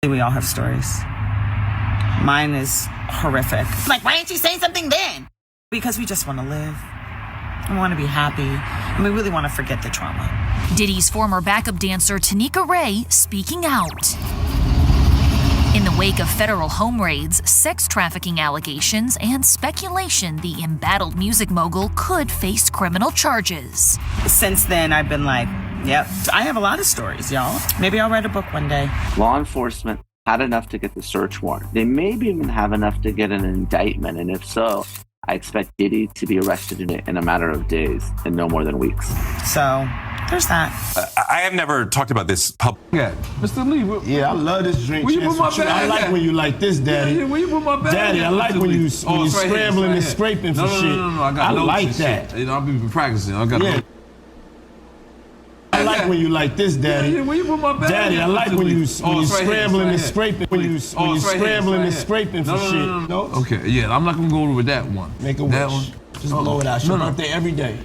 We all have stories. Mine is horrific. Like, why didn't you say something then? Because we just want to live. We want to be happy. And we really want to forget the trauma. Diddy's former backup dancer Tanika Ray speaking out. In the wake of federal home raids, sex trafficking allegations, and speculation the embattled music mogul could face criminal charges. Since then, I've been like, yep, I have a lot of stories, y'all. Maybe I'll write a book one day. Law enforcement had enough to get the search warrant. They maybe even have enough to get an indictment, and if so, I expect Diddy to be arrested in a matter of days and no more than weeks. So, there's that. I have never talked about this Yeah, Mr. Lee. Yeah, I love this drink. Where you put my Chance with you. bag I like at? when you like this, Daddy. Yeah, where you put my bag Daddy, at, I like Mr. when Lee? you It's scrambling right and here. scraping for shit. No, I got notes like and that. shit. I've been practicing. I got notes. I like when you like this, Daddy. Yeah, where you put my bag Daddy, at, I like Mr. when Lee? you It's right scrambling here. and scraping. When you It's right here. scrambling and It's right scraping for shit. No. Okay, yeah, I'm not gonna go over that one. Make a that wish. one. Just blow it out. It's your birthday every day.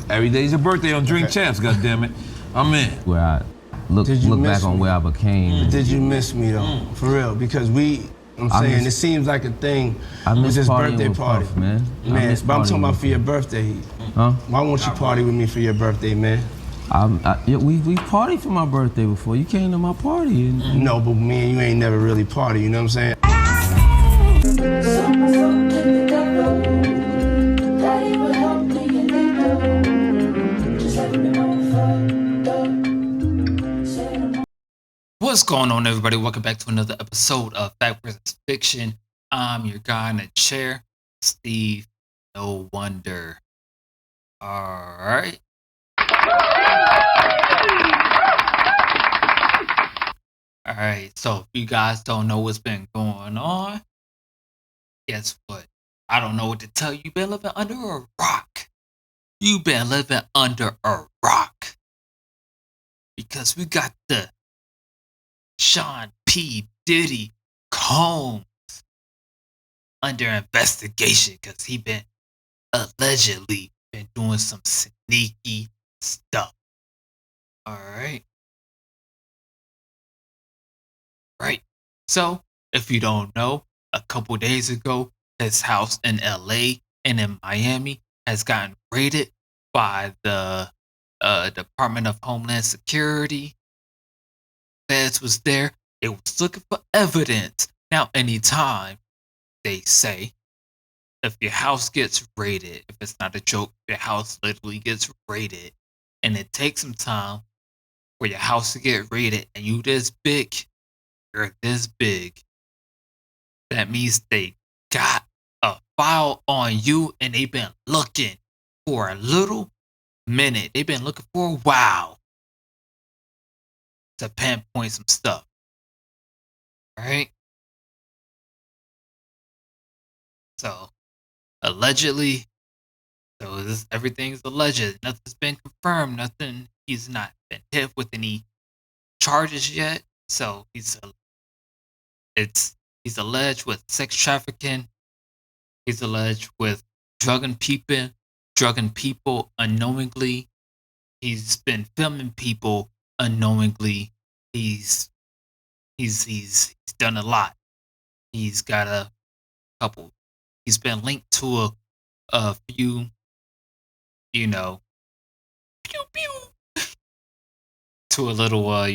Every day's your birthday on Drink Champs, goddammit. I'm in. Where I look back on where I became. Did you miss me though? For real? Because I'm saying it seems like a thing with this birthday party, Puff, man. Man, but I'm talking about for your birthday. Huh? Why won't you party with me for your birthday, man? We partied for my birthday before. You came to my party. No, but me and you ain't never really party. You know what I'm saying? What's going on, everybody? Welcome back to another episode of Fact vs. Fiction. I'm your guy in the chair, Steve No Wonder. Alright. Alright, so if you guys don't know what's been going on, guess what? I don't know what to tell you. You've been living under a rock. You've been living under a rock. Because we got the Sean P. Diddy Combs under investigation because he been allegedly been doing some sneaky stuff. Alright. Right. So, if you don't know, a couple days ago, his house in LA and in Miami has gotten raided by the Department of Homeland Security. Feds was there. It was looking for evidence. Now, anytime they say, if your house gets raided, if it's not a joke, your house literally gets raided, and it takes some time for your house to get raided, and you this big, you're this big, that means they got a file on you, and they've been looking for a little minute. They've been looking for a while to pinpoint some stuff. Right? So, allegedly, everything's alleged. Nothing's been confirmed. He's not been hit with any charges yet. So, he's alleged with sex trafficking. He's alleged with drugging people unknowingly. He's been filming people unknowingly. He's done a lot. He's got a couple. He's been linked to a few, pew pew, to a little, a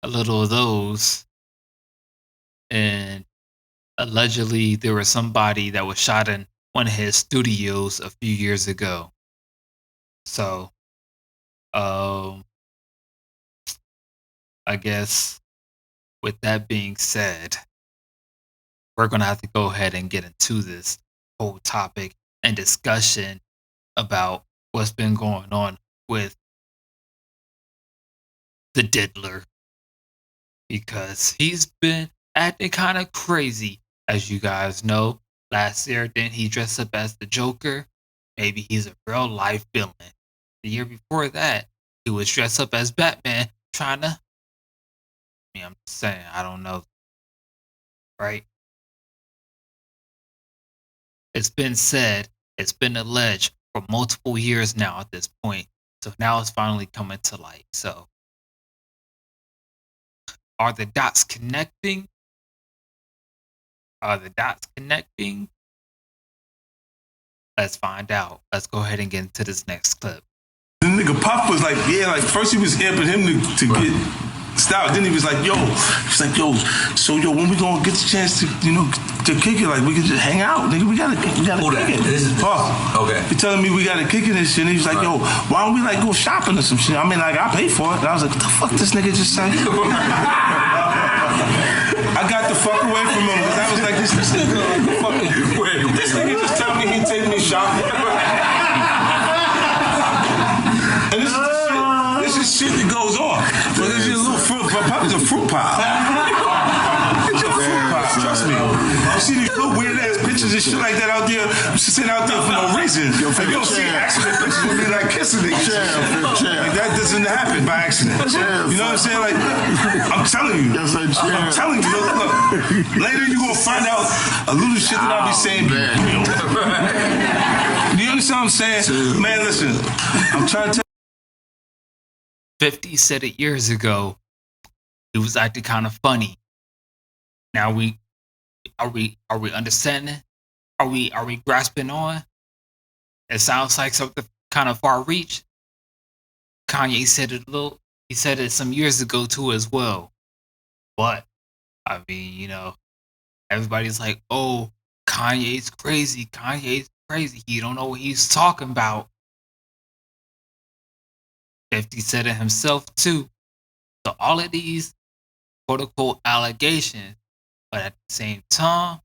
little of those. And allegedly there was somebody that was shot in one of his studios a few years ago. So, I guess with that being said, we're going to have to go ahead and get into this whole topic and discussion about what's been going on with the Diddler. Because he's been acting kind of crazy, as you guys know. Last year, didn't he dress up as the Joker? Maybe he's a real life villain. The year before that, he was dressed up as Batman, trying to... I'm just saying, I don't know. Right? It's been said, it's been alleged for multiple years now at this point. So now it's finally coming to light. So Are the dots connecting? Are the dots connecting? Let's find out. Let's go ahead and get into this next clip. The nigga Puff was like, yeah, like first he was amping him to get style. Then he was like, yo, so when we gonna get the chance to, to kick it, like we can just hang out, nigga. We gotta kick it. This is Puff. Okay. He telling me we gotta kick it and shit. And he was like, yo, why don't we like go shopping or some shit? I mean, like I pay for it. And I was like, what the fuck this nigga just said? I got the fuck away from him because I was like, this nigga just tell me he'd take me shopping. And this is shit that goes on. But this is a little fruit pie. It's a fruit pie. It's a fruit pie, trust me. You see these little weird ass pictures and shit like that out there, sitting out there for no reason. If you don't see accident pictures with me like kissing niggas. Like that doesn't happen by accident. You know what I'm saying? Like, I'm telling you. I'm telling you. Look, later you gonna find out a little shit that I'll be saying. Do you understand what I'm saying? Man, listen. I'm trying to tell 50 said it years ago. It was acting kind of funny. Now are we understanding? Are we grasping on? It sounds like something kind of far reach. Kanye said he said it some years ago too as well. But I mean, everybody's like, oh, Kanye's crazy. He don't know what he's talking about. 50 said it himself too. So all of these quote unquote allegations, but at the same time,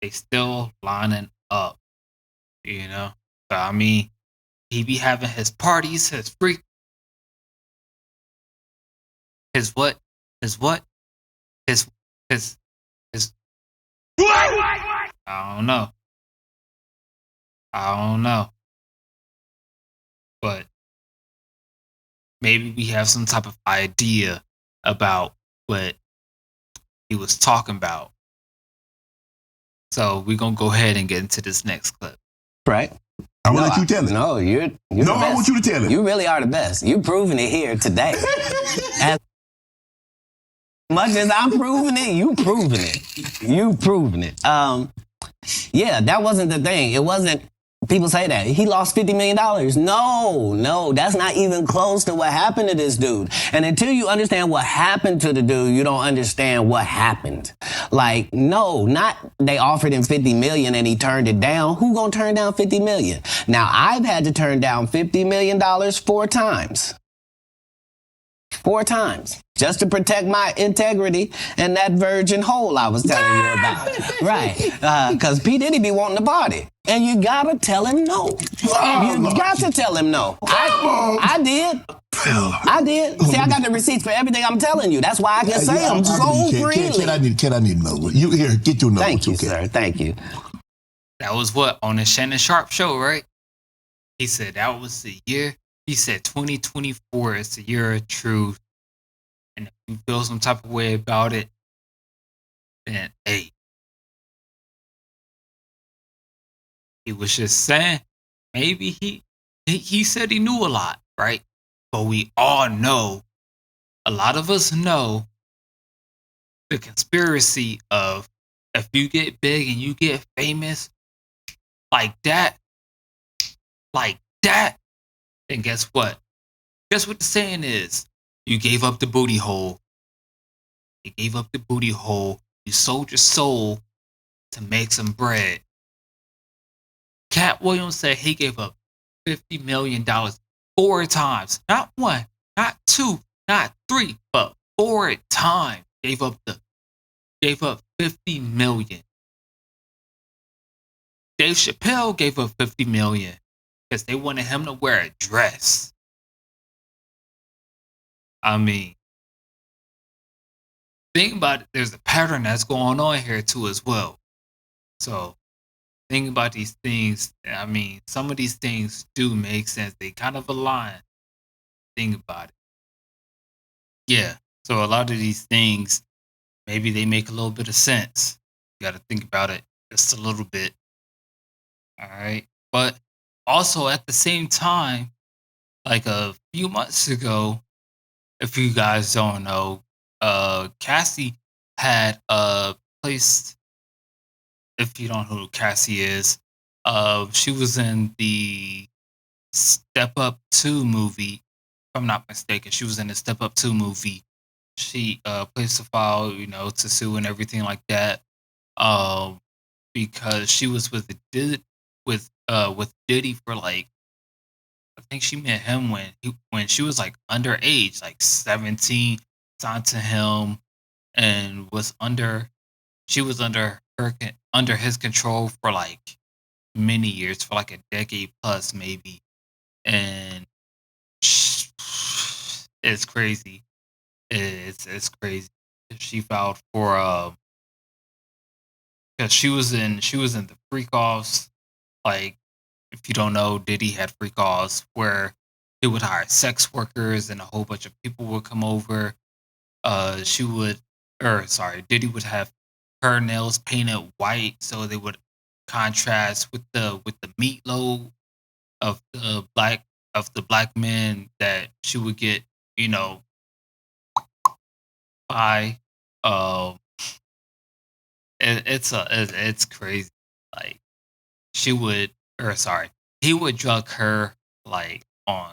they still lining up. So I mean, he be having his parties, his freak, his what? I don't know. But maybe we have some type of idea about what he was talking about. So we're going to go ahead and get into this next clip. Right. I'm going to let you tell it. No, you're the best. I want you to tell it. You really are the best. You've proven it here today. As much as I'm proving it, you proving it. You proving it. Yeah, that wasn't the thing. It wasn't, people say that. He lost $50 million. No, that's not even close to what happened to this dude. And until you understand what happened to the dude, you don't understand what happened. Like, no, not they offered him $50 million and he turned it down. Who gonna turn down $50 million? Now, I've had to turn down $50 million 4 times. 4 times. Just to protect my integrity and that virgin hole I was telling you about. Right. Because P. Diddy be wanting to party. And you gotta tell him no. You got to tell him no. I did. I did. See, I got the receipts for everything I'm telling you. That's why I can say them so freely. Can I need another one? You here, get your number. Thank you, sir. Thank you. That was what? On the Shannon Sharp show, right? He said that was the year. He said 2024 is the year of truth. And if you feel some type of way about it, then hey. He was just saying, maybe he said he knew a lot, right? But we all know, a lot of us know the conspiracy of if you get big and you get famous like that, then guess what? Guess what the saying is? You gave up the booty hole. You gave up the booty hole. You sold your soul to make some bread. Cat Williams said he gave up $50 million 4 times. Not 1, not 2, not 3, but 4 times. Gave up $50 million. Dave Chappelle gave up $50 million because they wanted him to wear a dress. I mean, think about it. There's a pattern that's going on here too as well. So think about these things. I mean, some of these things do make sense. They kind of align. Think about it. Yeah. So a lot of these things, maybe they make a little bit of sense. You got to think about it just a little bit. All right. But also at the same time, like a few months ago, if you guys don't know, Cassie had placed. If you don't know who Cassie is, she was in the Step Up 2 movie. If I'm not mistaken, she was in the Step Up 2 movie. She placed a file, to sue and everything like that. Because she was with Diddy for like, I think she met him when she was like underage, like 17, signed to him, and she was under his control for like many years, for like a decade plus maybe, and it's crazy. It's crazy. She filed for because she was in the freak offs. Like, if you don't know, Diddy had freak offs where he would hire sex workers and a whole bunch of people would come over. Diddy would have her nails painted white so they would contrast with the meatloaf of the black men that she would get, by. Um, it's crazy. Like, he would drug her like on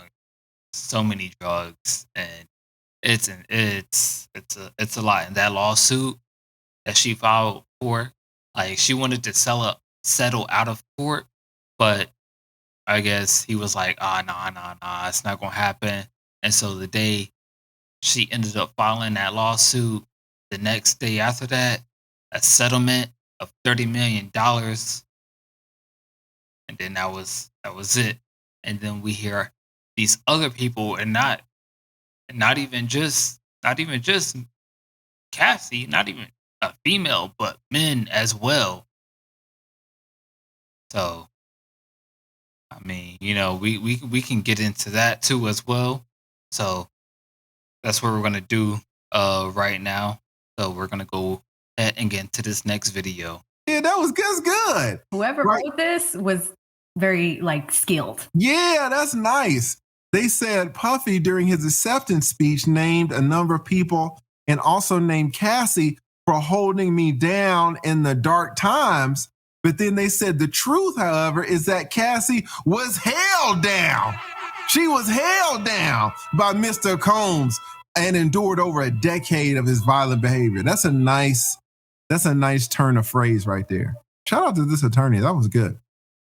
so many drugs, and it's a lot. And that lawsuit that she filed for, like, she wanted to settle out of court, but I guess he was like, nah, it's not gonna happen. And so the day she ended up filing that lawsuit, the next day after that, a settlement of $30 million, and then that was it. And then we hear these other people, and not even just Cassie, not even a female, but men as well. So, I mean, we can get into that too as well. So that's what we're gonna do right now. So we're gonna go ahead and get into this next video. Yeah, that was good. Whoever wrote this was very skilled. Yeah, that's nice. They said Puffy during his acceptance speech named a number of people and also named Cassie for holding me down in the dark times. But then they said the truth, however, is that Cassie was held down. She was held down by Mr. Combs and endured over a decade of his violent behavior. That's a nice turn of phrase right there. Shout out to this attorney. That was good.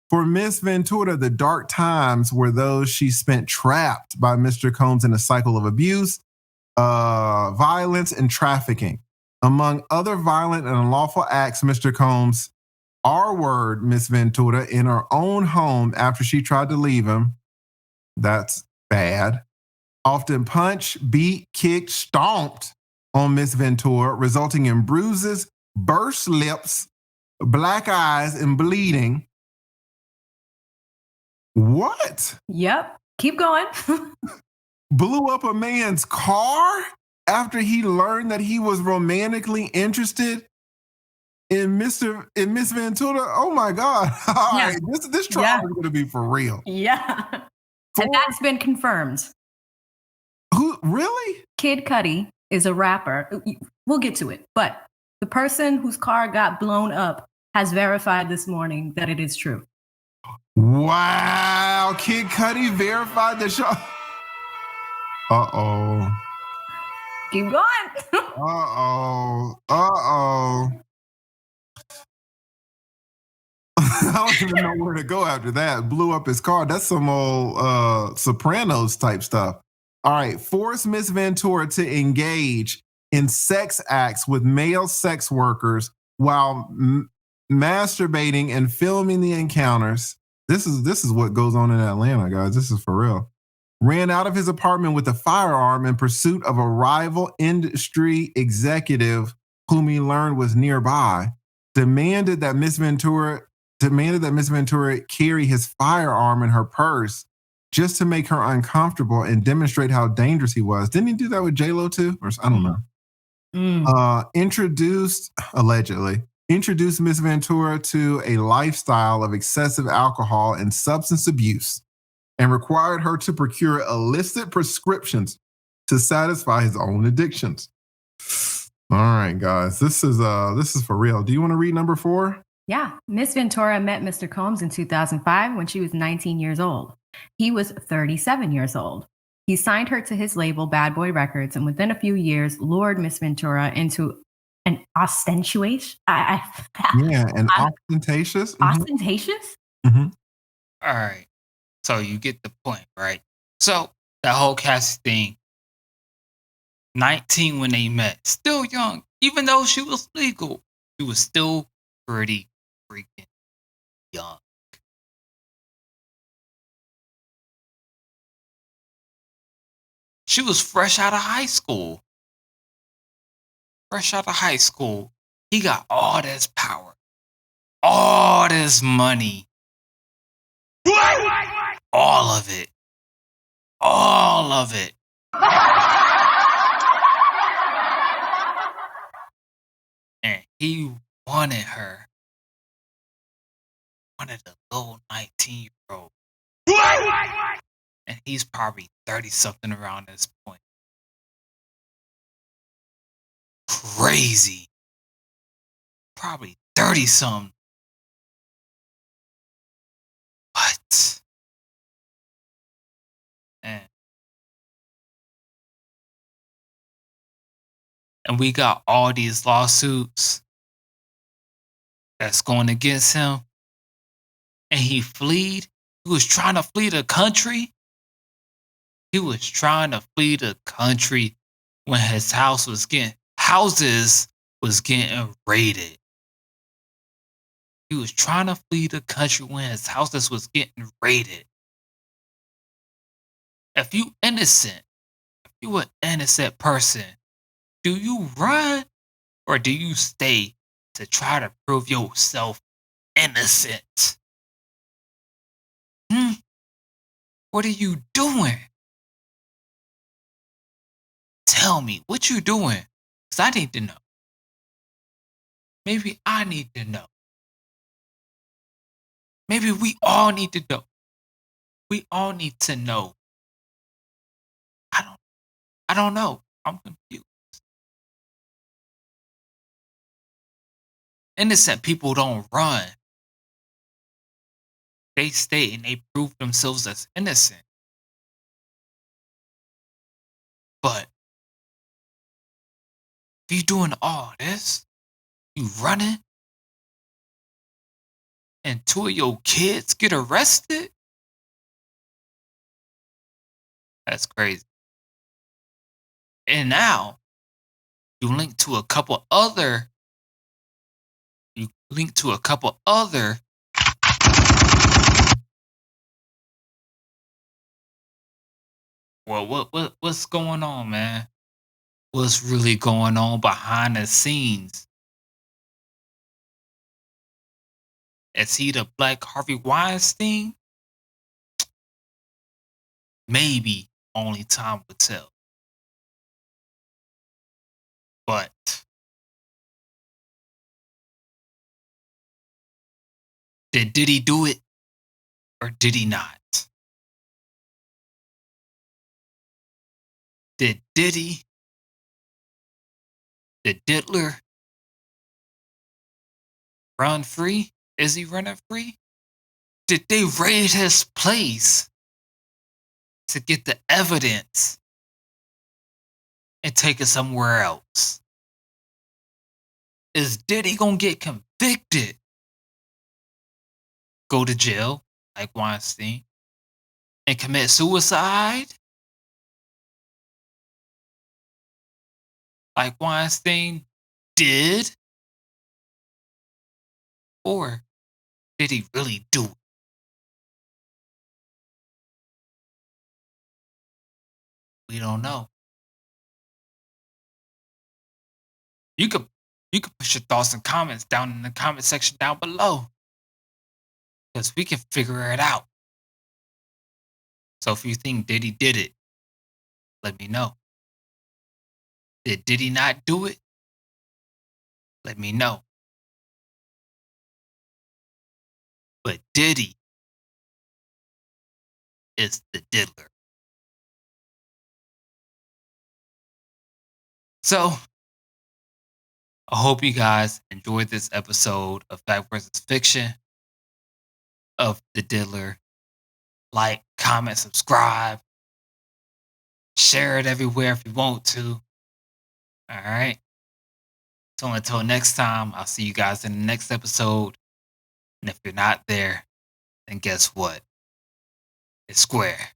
For Miss Ventura, the dark times were those she spent trapped by Mr. Combs in a cycle of abuse, violence, and trafficking. Among other violent and unlawful acts, Mr. Combs R-word Miss Ventura in her own home after she tried to leave him. That's bad. Often punched, beat, kicked, stomped on Miss Ventura, resulting in bruises, burst lips, black eyes, and bleeding. What? Yep. Keep going. Blew up a man's car after he learned that he was romantically interested in Miss Ventura. Oh my God. All right. This trial is going to be for real. Yeah. And that's been confirmed. Who, really? Kid Cudi is a rapper. We'll get to it. But the person whose car got blown up has verified this morning that it is true. Wow. Kid Cudi verified the show. Uh-oh. Keep going. Uh-oh. I don't even know where to go after that. Blew up his car. That's some old Sopranos type stuff. All right. Forced Miss Ventura to engage in sex acts with male sex workers while masturbating and filming the encounters. This is what goes on in Atlanta, guys. This is for real. Ran out of his apartment with a firearm in pursuit of a rival industry executive whom he learned was nearby. Demanded that Miss Ventura carry his firearm in her purse just to make her uncomfortable and demonstrate how dangerous he was. Didn't he do that with J-Lo too? Or I don't know. Allegedly introduced Miss Ventura to a lifestyle of excessive alcohol and substance abuse and required her to procure illicit prescriptions to satisfy his own addictions. All right, guys. This is for real. Do you want to read number 4? Yeah. Miss Ventura met Mr. Combs in 2005 when she was 19 years old. He was 37 years old. He signed her to his label, Bad Boy Records, and within a few years, lured Miss Ventura into an ostentatious. And ostentatious. Ostentatious? Mm-hmm. All right. So you get the point, right? So that whole Cassie thing, 19 when they met, still young. Even though she was legal, she was still pretty freaking young. She was fresh out of high school. Fresh out of high school. He got all this power, all this money. All of it. All of it. And he wanted her. Wanted a little 19-year-old. And he's probably 30-something around this point. Crazy. Probably 30-something. What? And we got all these lawsuits that's going against him. And he fled. He was trying to flee the country. He was trying to flee the country when his houses was getting raided. He was trying to flee the country when his houses was getting raided. If you innocent, if you an innocent person, do you run or do you stay to try to prove yourself innocent? What are you doing? Tell me, what you doing? Because I need to know. Maybe I need to know. Maybe we all need to know. We all need to know. I don't know. I'm confused. Innocent people don't run. They stay and they prove themselves as innocent. But if you doing all this, you running, and 2 of your kids get arrested? That's crazy. And now you link to a couple other. Well, what's going on, man? What's really going on behind the scenes? Is he the Black Harvey Weinstein? Maybe only time will tell. But did he do it or did he not? Did Diddy, did Diddler run free? Is he running free? Did they raid his place to get the evidence and take it somewhere else? Is Diddy gonna get convicted? Go to jail like Weinstein and commit suicide? Like Weinstein did? Or did he really do it? We don't know. You could put your thoughts and comments down in the comment section down below. Because we can figure it out. So if you think Diddy did it, let me know. Did Diddy not do it? Let me know. But Diddy is the diddler. So I hope you guys enjoyed this episode of Fact versus Fiction of The Diddler. Like, comment, subscribe. Share it everywhere if you want to. All right. So until next time, I'll see you guys in the next episode. And if you're not there, then guess what? It's square.